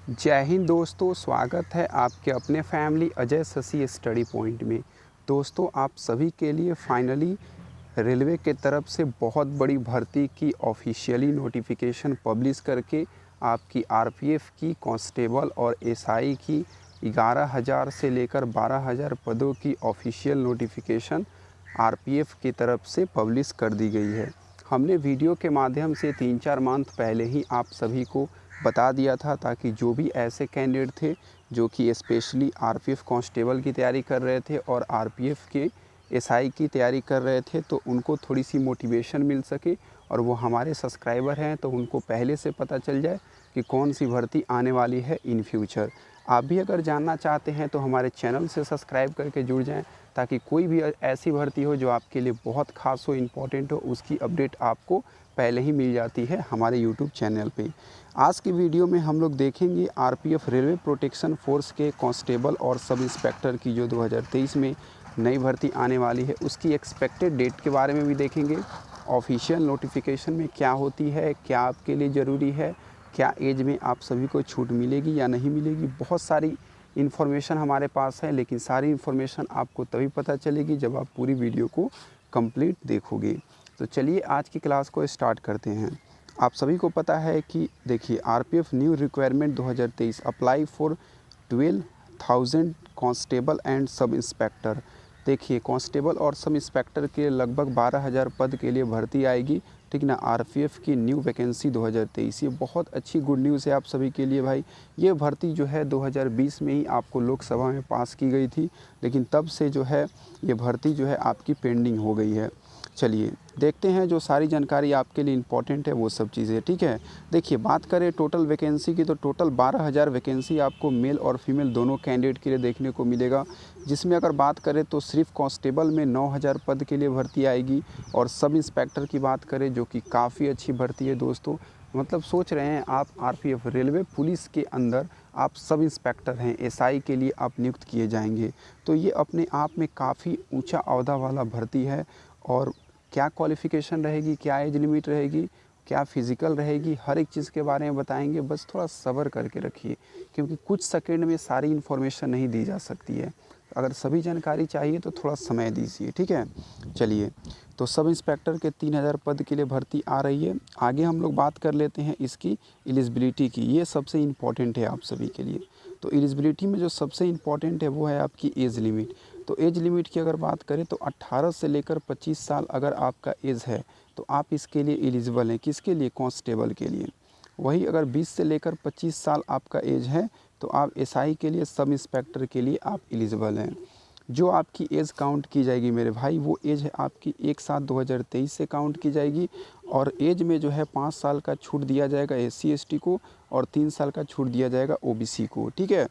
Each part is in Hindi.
जय हिंद दोस्तों, स्वागत है आपके अपने family Ajay Shashi study point में। दोस्तों, आप सभी के लिए फाइनली रेलवे के तरफ से बहुत बड़ी भर्ती की ऑफिशियली नोटिफिकेशन पब्लिश करके आपकी आरपीएफ की कांस्टेबल और एसआई की 11,000 से लेकर 12,000 पदों की ऑफिशियल नोटिफिकेशन आरपीएफ की तरफ से पब्लिश कर दी गई है। हमने वीडियो के माध्यम से 3-4 मंथ पहले ही आप सभी को बता दिया था, ताकि जो भी ऐसे कैंडिडेट थे जो कि स्पेशली आरपीएफ कांस्टेबल की तैयारी कर रहे थे और आरपीएफ के एसआई की तैयारी कर रहे थे, तो उनको थोड़ी सी मोटिवेशन मिल सके और वो हमारे सब्सक्राइबर हैं तो उनको पहले से पता चल जाए कि कौन सी भर्ती आने वाली है इन फ्यूचर। आप भी अगर जानना चाहते हैं तो हमारे चैनल से सब्सक्राइब करके जुड़ जाएं, ताकि कोई भी ऐसी भर्ती हो जो आपके लिए बहुत खास हो, इम्पोर्टेंट हो, उसकी अपडेट आपको पहले ही मिल जाती है हमारे यूट्यूब चैनल पे। आज की वीडियो में हम लोग देखेंगे आरपीएफ रेलवे प्रोटेक्शन फोर्स के कांस्टेबल और सब इंस्पेक्टर की जो 2023 में नई भर्ती आने वाली है उसकी एक्सपेक्टेड डेट के बारे में भी देखेंगे। ऑफिशियल नोटिफिकेशन में क्या होती है, क्या आपके लिए ज़रूरी है, क्या एज में आप सभी को छूट मिलेगी या नहीं मिलेगी। बहुत सारी इन्फॉर्मेशन हमारे पास है, लेकिन सारी इन्फॉर्मेशन आपको तभी पता चलेगी जब आप पूरी वीडियो को कंप्लीट देखोगे। तो चलिए आज की क्लास को स्टार्ट करते हैं। आप सभी को पता है कि देखिए, RPF new requirement 2023 apply for 12,000 constable and sub inspector. देखिए, कांस्टेबल और सब इंस्पेक्टर के लगभग 12,000 पद के लिए भर्ती आएगी, ठीक ना। आरपीएफ की न्यू वैकेंसी 2023, ये बहुत अच्छी गुड न्यूज़ है आप सभी के लिए भाई। ये भर्ती जो है 2020 में ही आपको लोकसभा में पास की गई थी, लेकिन तब से जो है ये भर्ती जो है आपकी पेंडिंग हो गई है। चलिए देखते हैं जो सारी जानकारी आपके लिए इम्पॉर्टेंट है वो सब चीज़ें, ठीक है। देखिए, बात करें टोटल वैकेंसी की तो टोटल 12,000 वैकेंसी आपको मेल और फीमेल दोनों कैंडिडेट के लिए देखने को मिलेगा, जिसमें अगर बात करें तो सिर्फ कांस्टेबल में 9,000 पद के लिए भर्ती आएगी और सब इंस्पेक्टर की बात करें जो कि काफ़ी अच्छी भर्ती है दोस्तों। मतलब सोच रहे हैं आप आरपीएफ रेलवे पुलिस के अंदर आप सब इंस्पेक्टर हैं, एसआई के लिए आप नियुक्त किए जाएंगे, तो ये अपने आप में काफ़ी ऊंचा ओहदा वाला भर्ती है। और क्या क्वालिफ़िकेशन रहेगी, क्या एज लिमिट रहेगी, क्या फ़िज़िकल रहेगी, हर एक चीज़ के बारे में बताएंगे। बस थोड़ा सब्र करके रखिए, क्योंकि कुछ सेकंड में सारी इन्फॉर्मेशन नहीं दी जा सकती है। अगर सभी जानकारी चाहिए तो थोड़ा समय दीजिए, ठीक है। चलिए, तो सब इंस्पेक्टर के 3,000 पद के लिए भर्ती आ रही है। आगे हम लोग बात कर लेते हैं इसकी एलिजिबिलिटी की। ये सबसे इम्पॉर्टेंट है आप सभी के लिए। तो एलिजिबिलिटी में जो सबसे इम्पॉर्टेंट है वो है आपकी एज लिमिट। तो एज लिमिट की अगर बात करें तो 18 से लेकर 25 साल अगर आपका एज है तो आप इसके लिए एलिजिबल हैं। किसके लिए? कांस्टेबल के लिए। वही अगर 20 से लेकर 25 साल आपका एज है तो आप एसआई के लिए, सब इंस्पेक्टर के लिए आप एलिजिबल हैं। जो आपकी एज काउंट की जाएगी मेरे भाई, वो एज है आपकी 1/7/2023 से काउंट की जाएगी। और एज में जो है 5 साल का छूट दिया जाएगा एससी एसटी को और 3 साल का छूट दिया जाएगा ओबीसी को, ठीक है।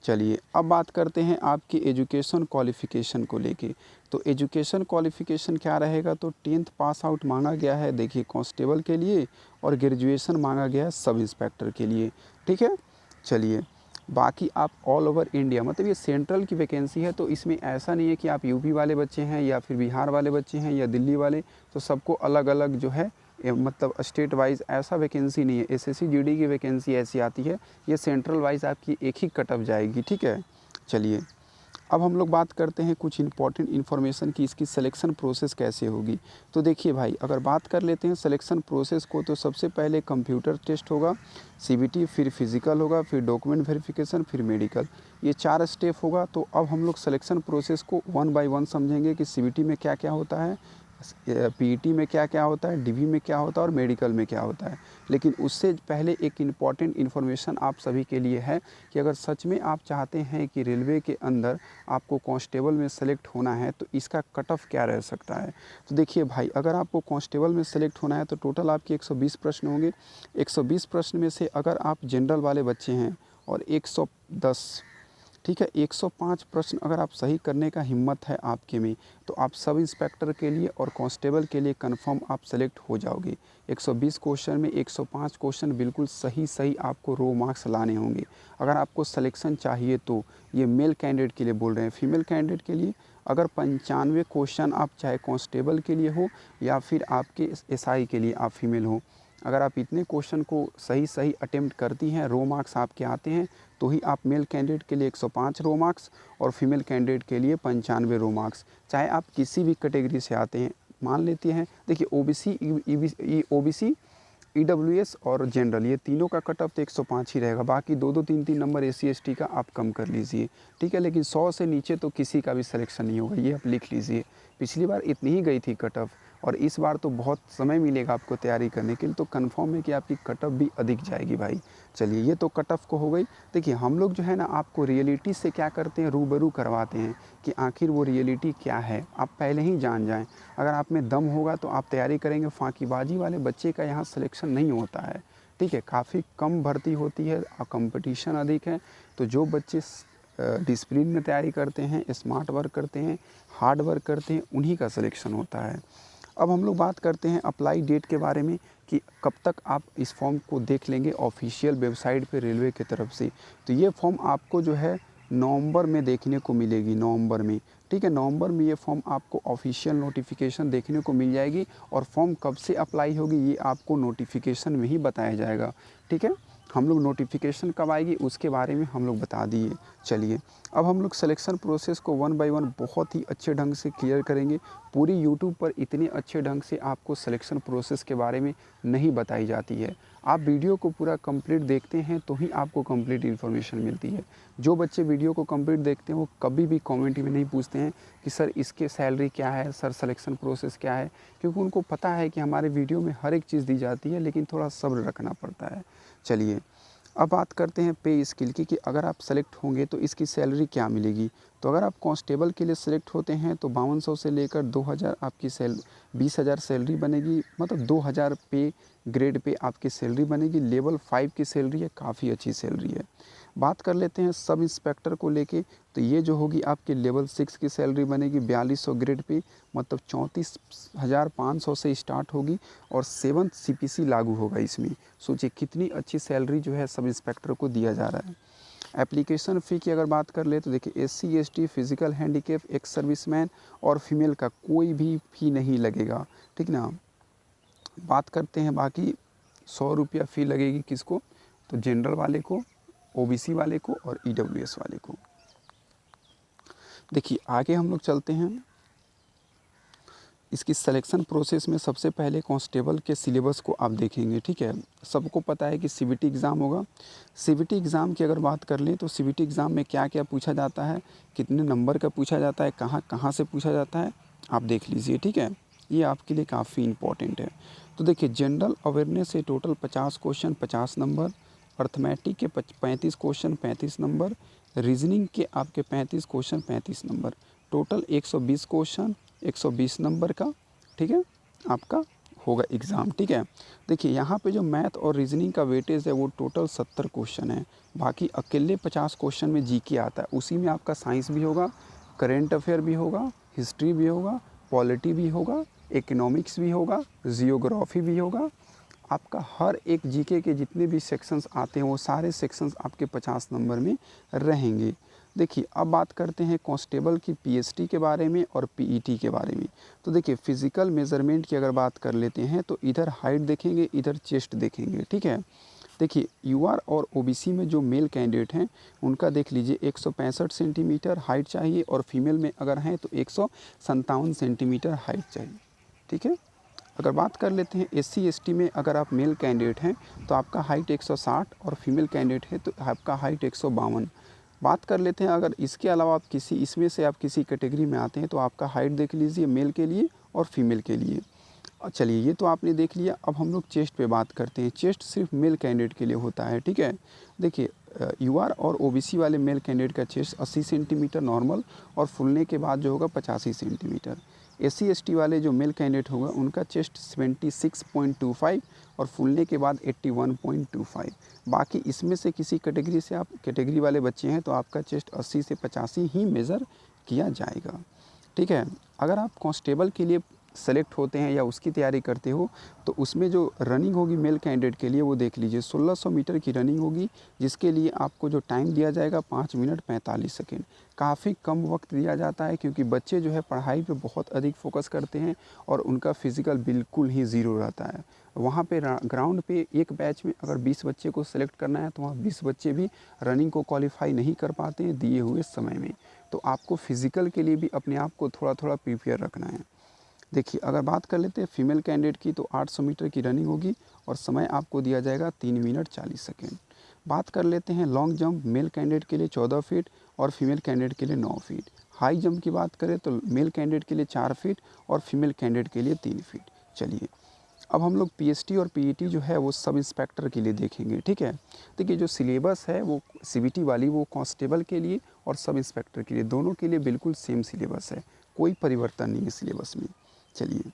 चलिए, अब बात करते हैं आपकी एजुकेशन क्वालिफ़िकेशन को लेके। तो एजुकेशन क्वालिफ़िकेशन क्या रहेगा? तो 10th पास आउट मांगा गया है, देखिए, कांस्टेबल के लिए, और ग्रेजुएशन मांगा गया है सब इंस्पेक्टर के लिए, ठीक है। चलिए, बाकी आप ऑल ओवर इंडिया, मतलब ये सेंट्रल की वैकेंसी है, तो इसमें ऐसा नहीं है कि आप यूपी वाले बच्चे हैं या फिर बिहार वाले बच्चे हैं या दिल्ली वाले, तो सबको अलग अलग जो है मतलब स्टेट वाइज ऐसा वैकेंसी नहीं है। एसएससी जीडी की वैकेंसी ऐसी आती है, ये सेंट्रल वाइज आपकी एक ही कटअप जाएगी, ठीक है। चलिए, अब हम लोग बात करते हैं कुछ इंपॉर्टेंट इन्फॉर्मेशन की, इसकी सिलेक्शन प्रोसेस कैसे होगी। तो देखिए भाई, अगर बात कर लेते हैं सिलेक्शन प्रोसेस को, तो सबसे पहले कंप्यूटर टेस्ट होगा, सीबीटी, फिर फिजिकल होगा, फिर डॉक्यूमेंट वेरिफिकेशन, फिर मेडिकल। ये 4 स्टेप होगा। तो अब हम लोग सिलेक्शन प्रोसेस को 1 बाय 1 समझेंगे कि सीबीटी में क्या क्या होता है, पीईटी में क्या क्या होता है, डीवी में क्या होता है और मेडिकल में क्या होता है। लेकिन उससे पहले एक इम्पॉर्टेंट इन्फॉर्मेशन आप सभी के लिए है कि अगर सच में आप चाहते हैं कि रेलवे के अंदर आपको कांस्टेबल में सेलेक्ट होना है तो इसका कट ऑफ क्या रह सकता है। तो देखिए भाई, अगर आपको कांस्टेबल में सेलेक्ट होना है तो टोटल आपके 120 प्रश्न होंगे। 120 प्रश्न में से अगर आप जनरल वाले बच्चे हैं और 110, ठीक है, 105 प्रश्न अगर आप सही करने का हिम्मत है आपके में, तो आप सब इंस्पेक्टर के लिए और कांस्टेबल के लिए कंफर्म आप सेलेक्ट हो जाओगे। 120 क्वेश्चन में 105 क्वेश्चन बिल्कुल सही सही आपको रो मार्क्स लाने होंगे अगर आपको सिलेक्शन चाहिए तो। ये मेल कैंडिडेट के लिए बोल रहे हैं। फीमेल कैंडिडेट के लिए अगर 95 क्वेश्चन आप चाहे कांस्टेबल के लिए हो या फिर आपके एसआई के लिए आप फीमेल हो, अगर आप इतने क्वेश्चन को सही अटेम्प्ट करती हैं, रो मार्क्स आपके आते हैं, तो ही आप मेल कैंडिडेट के लिए 105 रो मार्क्स और फीमेल कैंडिडेट के लिए 95 रो मार्क्स, चाहे आप किसी भी कैटेगरी से आते हैं। मान लेते हैं, देखिए ओबीसी ईडब्ल्यूएस और जनरल, ये तीनों का कट ऑफ तो 105 ही रहेगा, बाकी 2-2 3-3 नंबर एससी एसटी का आप कम कर लीजिए, ठीक है। लेकिन 100 से नीचे तो किसी का भी सिलेक्शन नहीं होगा, ये आप लिख लीजिए। पिछली बार इतनी ही गई थी कट ऑफ, और इस बार तो बहुत समय मिलेगा आपको तैयारी करने के लिए, तो कंफर्म है कि आपकी कट ऑफ भी अधिक जाएगी भाई। चलिए, ये तो कट ऑफ को हो गई। देखिए, हम लोग जो है ना आपको रियलिटी से क्या करते हैं, रूबरू करवाते हैं कि आखिर वो रियलिटी क्या है, आप पहले ही जान जाएं। अगर आप में दम होगा तो आप तैयारी करेंगे। फांकीबाजी वाले बच्चे का यहाँ सिलेक्शन नहीं होता है, ठीक है। काफ़ी कम भर्ती होती है और कंपटीशन अधिक है। तो जो बच्चे डिसिप्लिन में तैयारी करते हैं, स्मार्ट वर्क करते हैं, हार्ड वर्क करते हैं, उन्हीं का सिलेक्शन होता है। अब हम लोग बात करते हैं अप्लाई डेट के बारे में कि कब तक आप इस फॉर्म को देख लेंगे ऑफिशियल वेबसाइट पे रेलवे की तरफ से। तो ये फॉर्म आपको जो है नवंबर में देखने को मिलेगी, नवंबर में, ठीक है। नवंबर में ये फॉर्म आपको ऑफिशियल नोटिफिकेशन देखने को मिल जाएगी, और फॉर्म कब से अप्लाई होगी ये आपको नोटिफिकेशन में ही बताया जाएगा, ठीक है। हम लोग नोटिफिकेशन कब आएगी उसके बारे में हम लोग बता दिए। चलिए, अब हम लोग सिलेक्शन प्रोसेस को 1 बाय 1 बहुत ही अच्छे ढंग से क्लियर करेंगे। पूरी यूट्यूब पर इतने अच्छे ढंग से आपको सिलेक्शन प्रोसेस के बारे में नहीं बताई जाती है। आप वीडियो को पूरा कंप्लीट देखते हैं तो ही आपको कंप्लीट इन्फॉर्मेशन मिलती है। जो बच्चे वीडियो को कंप्लीट देखते हैं वो कभी भी कमेंट में नहीं पूछते हैं कि सर इसके सैलरी क्या है, सर सिलेक्शन प्रोसेस क्या है, क्योंकि उनको पता है कि हमारे वीडियो में हर एक चीज़ दी जाती है, लेकिन थोड़ा सब्र रखना पड़ता है। चलिए, अब बात करते हैं पे स्किल की कि अगर आप सेलेक्ट होंगे तो इसकी सैलरी क्या मिलेगी। तो अगर आप कांस्टेबल के लिए सेलेक्ट होते हैं तो 5200 से लेकर 2000 आपकी 20,000 सैलरी बनेगी, मतलब 2000 पे ग्रेड पे आपकी सैलरी बनेगी। लेवल 5 की सैलरी है, काफ़ी अच्छी सैलरी है। बात कर लेते हैं सब इंस्पेक्टर को लेके, तो ये जो होगी आपकी लेवल 6 की सैलरी बनेगी 4200 ग्रेड पे, मतलब 34,500 से स्टार्ट होगी, और 7th CPC लागू होगा इसमें। सोचिए कितनी अच्छी सैलरी जो है सब इंस्पेक्टर को दिया जा रहा है। एप्लीकेशन फ़ी की अगर बात कर ले तो देखिए SC ST, physical handicap, ex serviceman और फीमेल का कोई भी फ़ी नहीं लगेगा, ठीक ना। बात करते हैं बाकी 100 रुपया फ़ी लगेगी किसको, तो जनरल वाले को, OBC वाले को और EWS वाले को। देखिए, आगे हम लोग चलते हैं। इसकी सिलेक्शन प्रोसेस में सबसे पहले कांस्टेबल के सिलेबस को आप देखेंगे, ठीक है। सबको पता है कि CBT एग्ज़ाम होगा। CBT एग्ज़ाम की अगर बात कर लें तो CBT एग्ज़ाम में क्या क्या पूछा जाता है, कितने नंबर का पूछा जाता है, कहाँ कहाँ से पूछा जाता है, आप देख लीजिए, ठीक है। ये आपके लिए काफ़ी इम्पोर्टेंट है। तो देखिए, जनरल अवेयरनेस से टोटल 50 क्वेश्चन 50 नंबर, अर्थमेटिक के 35 क्वेश्चन 35 नंबर, रीजनिंग के आपके 35 question 35 number, total 120 question 120 number का, ठीक है, आपका होगा एग्ज़ाम, ठीक है। देखिए, यहाँ पे जो मैथ और रीजनिंग का वेटेज है वो टोटल 70 क्वेश्चन है। बाकी अकेले 50 क्वेश्चन में जीके आता है, उसी में आपका साइंस भी होगा, करेंट अफेयर भी होगा, हिस्ट्री भी होगा, पॉलिटी भी होगा, इकोनॉमिक्स भी होगा, जियोग्राफी भी होगा। आपका हर एक जीके के जितने भी सेक्शंस आते हैं वो सारे सेक्शंस आपके 50 नंबर में रहेंगे। देखिए, अब बात करते हैं कांस्टेबल की PST के बारे में और PET के बारे में। तो देखिए, फिज़िकल मेज़रमेंट की अगर बात कर लेते हैं तो इधर हाइट देखेंगे, इधर चेस्ट देखेंगे, ठीक है। देखिए, UR और OBC में जो मेल कैंडिडेट हैं उनका देख लीजिए 165 सेंटीमीटर हाइट चाहिए, और फीमेल में अगर हैं तो 157 सेंटीमीटर हाइट चाहिए, ठीक है। अगर बात कर लेते हैं SC ST में, अगर आप मेल कैंडिडेट हैं तो आपका हाइट 160 और फीमेल कैंडिडेट है तो आपका हाइट 152। बात कर लेते हैं अगर इसके अलावा आप इसमें से आप किसी कैटेगरी में आते हैं तो आपका हाइट देख लीजिए मेल के लिए और फीमेल के लिए। चलिए, ये तो आपने देख लिया। अब हम लोग चेस्ट पे बात करते हैं। चेस्ट सिर्फ मेल कैंडिडेट के लिए होता है, ठीक है। देखिए, UR और OBC वाले मेल कैंडिडेट का चेस्ट 80 सेंटीमीटर नॉर्मल और फूलने के बाद जो होगा 85 सेंटीमीटर। SC ST वाले जो मेल कैंडिडेट होगा उनका चेस्ट 76.25 और फूलने के बाद 81.25। बाकी इसमें से किसी कैटेगरी से आप कैटेगरी वाले बच्चे हैं तो आपका चेस्ट 80 से 85 ही मेज़र किया जाएगा, ठीक है। अगर आप कांस्टेबल के लिए सेलेक्ट होते हैं या उसकी तैयारी करते हो, तो उसमें जो रनिंग होगी मेल कैंडिडेट के लिए वो देख लीजिए 1600 मीटर की रनिंग होगी, जिसके लिए आपको जो टाइम दिया जाएगा 5 मिनट 45 सेकेंड। काफ़ी कम वक्त दिया जाता है क्योंकि बच्चे जो है पढ़ाई पे बहुत अधिक फोकस करते हैं और उनका फिज़िकल बिल्कुल ही ज़ीरो रहता है। वहाँ पे ग्राउंड पे एक बैच में अगर 20 बच्चे को सेलेक्ट करना है तो वहाँ 20 बच्चे भी रनिंग को क्वालिफाई नहीं कर पाते हैं दिए हुए समय में। तो आपको फ़िज़िकल के लिए भी अपने आप को थोड़ा थोड़ा प्रिपेयर रखना है। देखिए अगर बात कर लेते हैं फीमेल कैंडिडेट की, तो 800 मीटर की रनिंग होगी और समय आपको दिया जाएगा 3 मिनट 40 सेकेंड। बात कर लेते हैं लॉन्ग जंप, मेल कैंडिडेट के लिए 14 फीट और फीमेल कैंडिडेट के लिए 9 फीट। हाई जंप की बात करें तो मेल कैंडिडेट के लिए 4 फीट और फीमेल कैंडिडेट के लिए 3 फीट। चलिए अब हम लोग पीएसटी और पीईटी जो है वो सब इंस्पेक्टर के लिए देखेंगे, ठीक है। देखिए जो सिलेबस है वो सीबीटी वाली वो कांस्टेबल के लिए और सब इंस्पेक्टर के लिए, दोनों के लिए बिल्कुल सेम सिलेबस है, कोई परिवर्तन नहीं है सिलेबस में। चलिए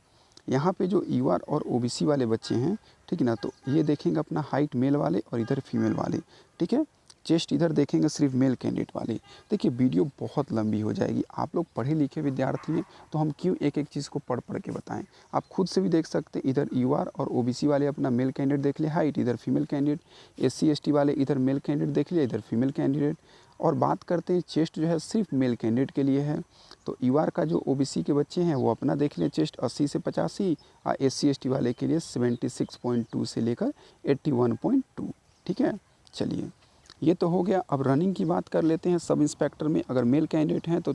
यहाँ पे जो यूआर और ओबीसी वाले बच्चे हैं, ठीक है ना, तो ये देखेंगे अपना हाइट मेल वाले और इधर फीमेल वाले, ठीक है। चेस्ट इधर देखेंगे सिर्फ मेल कैंडिडेट वाले। देखिए वीडियो बहुत लंबी हो जाएगी, आप लोग पढ़े लिखे विद्यार्थी हैं तो हम क्यों एक एक चीज़ को पढ़ पढ़ के बताएं। आप खुद से भी देख सकते हैं, इधर यूआर और ओबीसी वाले अपना मेल कैंडिडेट देख ले हाइट, इधर फीमेल कैंडिडेट, एससी एसटी वाले इधर मेल कैंडिडेट देख लिया, इधर फीमेल कैंडिडेट। और बात करते हैं चेस्ट जो है सिर्फ मेल कैंडिडेट के लिए है, तो यूआर का जो ओबीसी के बच्चे हैं वो अपना देख लें चेस्ट 80 से 85 और एससी एसटी वाले के लिए 76.2 से लेकर 81.2, ठीक है। चलिए ये तो हो गया। अब रनिंग की बात कर लेते हैं। सब इंस्पेक्टर में अगर मेल कैंडिडेट हैं तो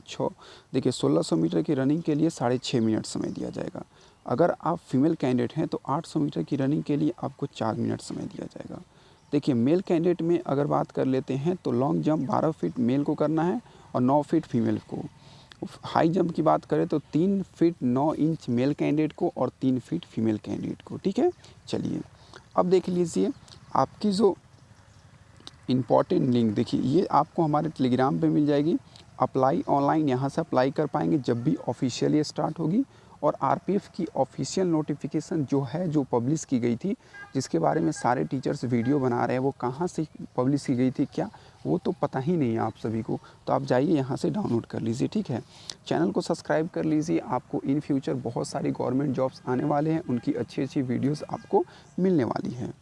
देखिए 1600 मीटर की रनिंग के लिए 6.5 मिनट समय दिया जाएगा। अगर आप फीमेल कैंडिडेट हैं तो 800 मीटर की रनिंग के लिए आपको 4 मिनट समय दिया जाएगा। देखिए मेल कैंडिडेट में अगर बात कर लेते हैं तो लॉन्ग जंप 12 फीट मेल को करना है और 9 फीट फीमेल को। हाई जंप की बात करें तो 3 फीट 9 इंच मेल कैंडिडेट को और 3 फीट फीमेल कैंडिडेट को, ठीक है। चलिए अब देख लीजिए आपकी जो इम्पॉर्टेंट लिंक, देखिए ये आपको हमारे टेलीग्राम पे मिल जाएगी। अप्लाई ऑनलाइन यहाँ से अप्लाई कर पाएंगे जब भी ऑफिशियली स्टार्ट होगी। और आरपीएफ की ऑफिशियल नोटिफिकेशन जो है, जो पब्लिश की गई थी, जिसके बारे में सारे टीचर्स वीडियो बना रहे हैं, वो कहाँ से पब्लिश की गई थी क्या, वो तो पता ही नहीं है आप सभी को। तो आप जाइए यहाँ से डाउनलोड कर लीजिए, ठीक है। चैनल को सब्सक्राइब कर लीजिए, आपको इन फ्यूचर बहुत सारी गवर्नमेंट जॉब्स आने वाले हैं, उनकी अच्छी अच्छी वीडियोज़ आपको मिलने वाली है।